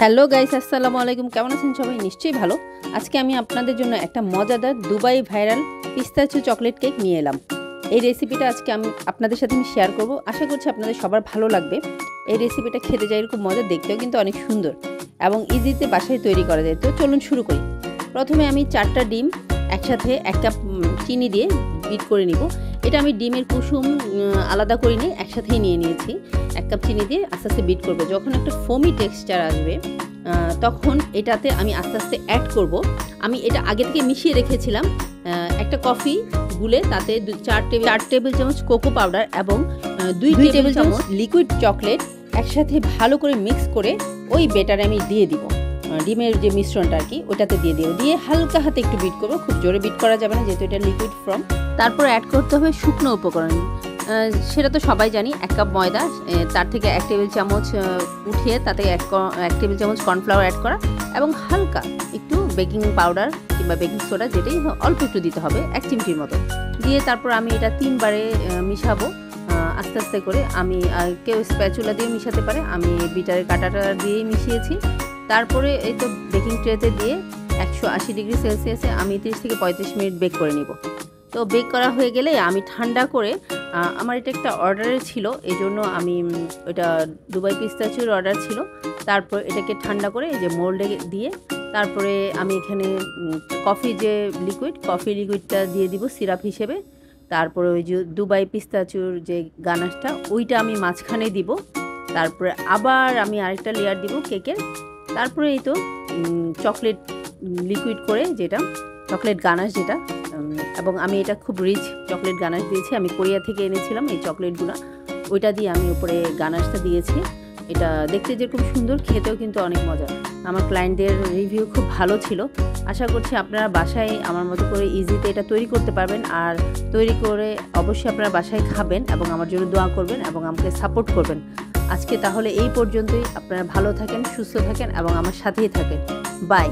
Hello guys, আসসালামু আলাইকুম। কেমন আছেন সবাই? নিশ্চয়ই ভালো। আজকে আমি আপনাদের জন্য একটা মজাদার দুবাই ভাইরাল পিস্তাচিও চকলেট কেক নিয়ে এলাম। এই রেসিপিটা আজকে আমি আপনাদের সাথে শেয়ার করব। আশা করছি আপনাদের সবার ভালো লাগবে। এই রেসিপিটা খেতে যাই খুব মজা, দেখতেও কিন্তু অনেক সুন্দর এবং ইজিতে বাসায় তৈরি করা যায়। তো চলুন শুরু করি। প্রথমে আমি 4টা ডিম একসাথে 1 কাপ চিনি দিয়ে বিট করে নিব। এটা আমি ডিমের কুসুম আলাদা করে নিয়ে একসাথেই নিয়ে নিয়েছি। 1 কাপ চিনি দিয়ে আস্তে আস্তে বিট করব। যখন একটা ফোমি টেক্সচার আসবে তখন এটাতে আমি আস্তে আস্তে অ্যাড করব। আমি এটা আগে থেকে মিশিয়ে রেখেছিলাম। একটা কফি গুলে তাতে 4 টেবিল চামচ কোকো পাউডার এবং 2 টেবিল চামচ লিকুইড চকলেট একসাথে ভালো করে মিক্স করে ওই বেটারে আমি দিয়ে দিব। ডিমের যে মিশ্রণটা আর কি ওটাতে দিয়ে হালকা হাতে একটু বিট করবো। খুব জোরে বিট করা যাবে না, যেহেতু এটা লিকুইড ফর্ম। তারপর অ্যাড করতে হবে শুকনো উপকরণ। সেটা তো সবাই জানি, 1 কাপ ময়দা, তার থেকে 1 টেবিল চামচ উঠিয়ে তাতে 1 টেবিল চামচ কর্নফ্লাওয়ার অ্যাড করা এবং হালকা একটু বেকিং পাউডার কিংবা বেকিং সোডা, যেটাই অল্প একটু দিতে হবে, 1 চিমটির মতো দিয়ে তারপর আমি এটা 3 বারে মিশাবো আস্তে আস্তে করে। আমি কেউ স্প্যাচুলা দিয়ে মিশাতে পারে, আমি বিটারের কাঁটাটা দিয়েই মিশিয়েছি। তারপরে এই তো বেকিং ট্রেতে দিয়ে 180 ডিগ্রি সেলসিয়াসে আমি 30 থেকে 35 মিনিট বেক করে নিব। তো বেক করা হয়ে গেলে আমি ঠান্ডা করে, আমার এটা একটা অর্ডারে ছিল, এই জন্য আমি ওইটা দুবাই পিস্তাচিওর অর্ডার ছিল। তারপর এটাকে ঠান্ডা করে এই যে মোল্ডে দিয়ে তারপরে আমি এখানে কফি লিকুইডটা দিয়ে দিব সিরাপ হিসেবে। তারপরে ওই যে দুবাই পিস্তাচিওর যে গানাশটা ওইটা আমি মাঝখানে দিব। তারপরে আবার আমি আরেকটা লেয়ার দিব কেকের। তারপরে এই তো চকলেট লিকুইড করে যেটা চকলেট গানাশ যেটা, এবং আমি এটা খুব রিচ চকলেট গানাশ দিয়েছি, আমি কোরিয়া থেকে এনেছিলাম এই চকলেটগুলো। ওইটা দিয়ে আমি উপরে গানাশটা দিয়েছি। এটা দেখতে যে খুব সুন্দর, খেতেও কিন্তু অনেক মজা। আমার ক্লায়েন্টদের রিভিউ খুব ভালো ছিল। আশা করছি আপনারা বাসায় আমার মতো করে ইজিতে এটা তৈরি করতে পারবেন, আর তৈরি করে অবশ্যই আপনারা বাসায় খাবেন এবং আমার জন্য দোয়া করবেন এবং আমাকে সাপোর্ট করবেন। আজকে তাহলে এই পর্যন্তই। আপনারা ভালো থাকেন, সুস্থ থাকেন এবং আমার সাথেই থাকেন। বাই।